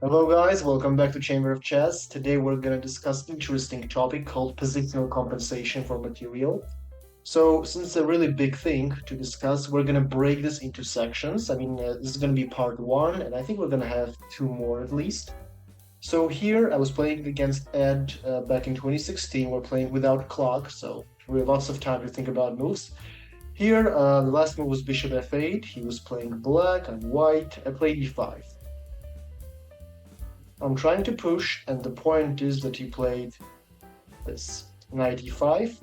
Hello guys, welcome back to Chamber of Chess. Today we're going to discuss interesting topic called positional compensation for material. So, since it's a really big thing to discuss, we're going to break this into sections. This is going to be part one, and I think we're going to have two more at least. So here I was playing against Ed back in 2016. We're playing without clock, so we have lots of time to think about moves. Here, the last move was Bishop f8. He was playing black and white. I played e5. I'm trying to push, and the point is that he played this knight e5.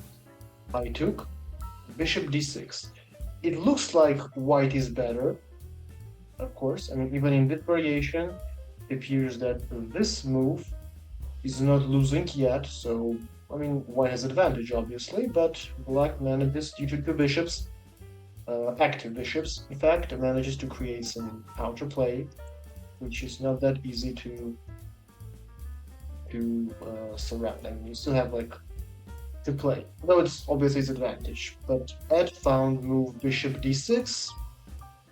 I took bishop d6. It looks like white is better, of course. Even in this variation, it appears that this move is not losing yet. So, white has advantage, obviously, but black manages, due to two bishops, active bishops, in fact, manages to create some counterplay, which is not that easy to surround. You still have like to play, though it's obviously his advantage. But Ed found move bishop d6,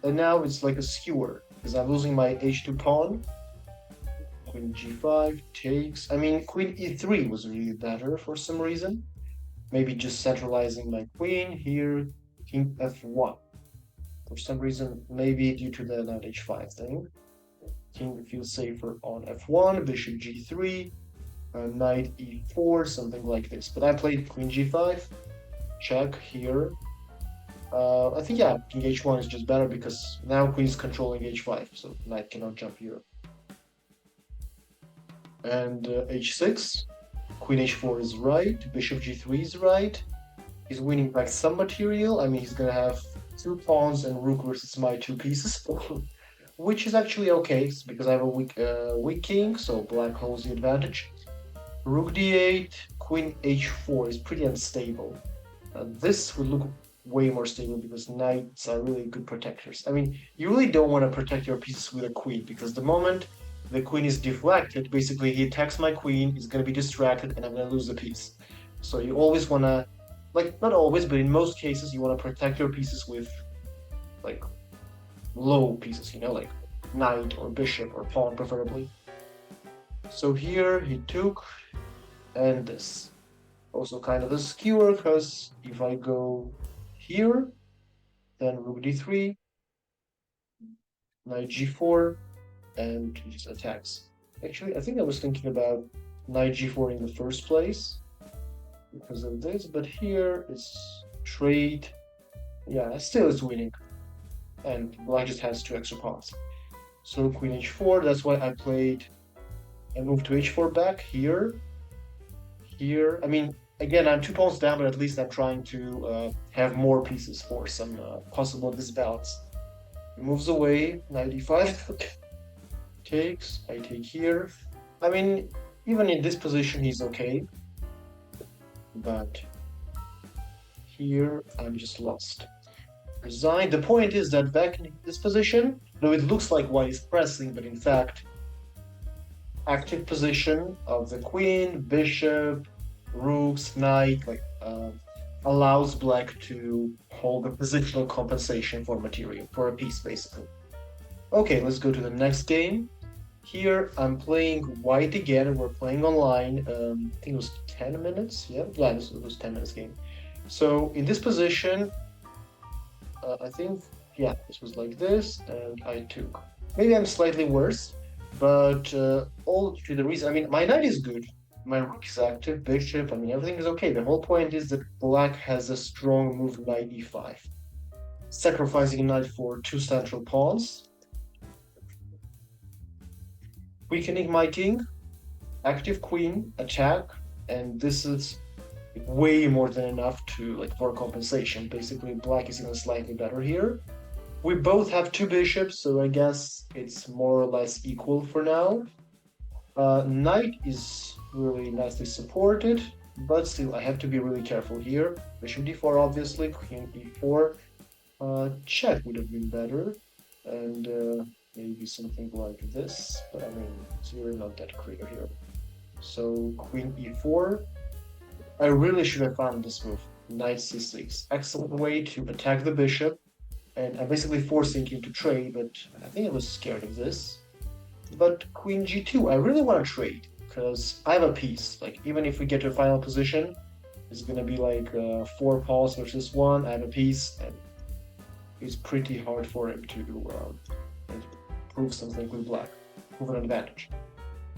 and now it's like a skewer because I'm losing my h2 pawn. Queen g5 takes. Queen e3 was really better for some reason. Maybe just centralizing my queen here. King f1 for some reason, maybe due to the knight h5 thing. King feels safer on f1, bishop g3, knight e4, something like this. But I played queen g5, check here. I think, yeah, king h1 is just better because now queen is controlling h5, so knight cannot jump here. And h6, queen h4 is right, bishop g3 is right. He's winning back some material. He's gonna have two pawns and rook versus my two pieces, which is actually okay because I have a weak king, so black holds the advantage. Rook d8, queen h4 is pretty unstable. This would look way more stable because knights are really good protectors. You really don't want to protect your pieces with a queen because the moment the queen is deflected, basically he attacks my queen, he's going to be distracted, and I'm going to lose the piece. So you always want to, like, not always, but in most cases, you want to protect your pieces with, like, low pieces, like knight or bishop or pawn, preferably. So here he took, and this. Also kind of a skewer, because if I go here, then rook d3, knight g4, and he just attacks. Actually, I think I was thinking about knight g4 in the first place because of this, but here it's trade. Yeah, still it's winning, and black just has two extra pawns. So queen h4, that's why I played and moved to h4 back here. Here, again, I'm two pawns down, but at least I'm trying to have more pieces for some possible disbalance. He moves away, knight e5, takes, I take here. Even in this position, he's okay, but here I'm just lost. Resign. The point is that back in this position, though it looks like white is pressing, but in fact, active position of the queen, bishop, rooks, knight, allows black to hold a positional compensation for material, for a piece, basically. Okay, let's go to the next game. Here I'm playing white again. We're playing online. I think it was 10 minutes. Yeah, it was 10 minutes game. So in this position, I think, yeah, this was like this, and I took. Maybe I'm slightly worse, but all to the reason. My knight is good. My rook is active, bishop. Everything is okay. The whole point is that black has a strong move knight e5, sacrificing knight for two central pawns, weakening my king, active queen, attack, and this is way more than enough to for compensation. Basically, black is even slightly better here. We both have two bishops, so I guess it's more or less equal for now. Knight is really nicely supported, but still I have to be really careful here. Bishop d4, obviously, queen e4. Check would have been better, and maybe something like this, but it's really not that clear here. So queen e4. I really should have found this move. Knight c6. Excellent way to attack the bishop, and I'm basically forcing him to trade, but I think I was scared of this. But queen g2, I really want to trade because I have a piece. Like even if we get to a final position, it's gonna be like four pawns versus one. I have a piece, and it's pretty hard for him to like, prove something with black, prove an advantage.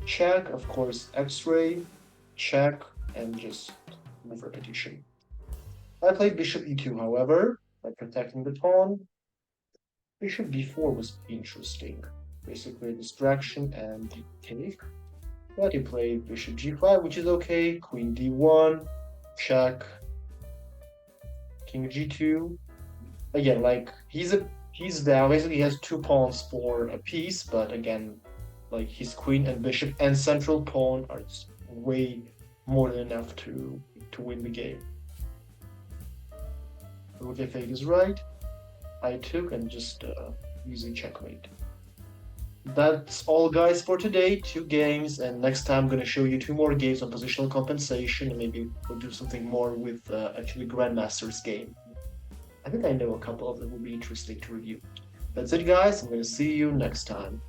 Check, of course, X-ray, check, and just move repetition. I played bishop e2, however, by protecting the pawn. Bishop b4 was interesting. Basically a distraction and take. But he played bishop g5, which is okay. Queen d1, check, king g2. Again, like he's down. Basically, he has two pawns for a piece, but again, like his queen and bishop and central pawn are way more than enough to win the game. Rook f8 is right. I took and just easy checkmate. That's all, guys, for today. 2 games, and next time I'm going to show you 2 more games on positional compensation, and maybe we'll do something more with actually Grandmaster's game. I think I know a couple of them will be interesting to review. That's it, guys. I'm going to see you next time.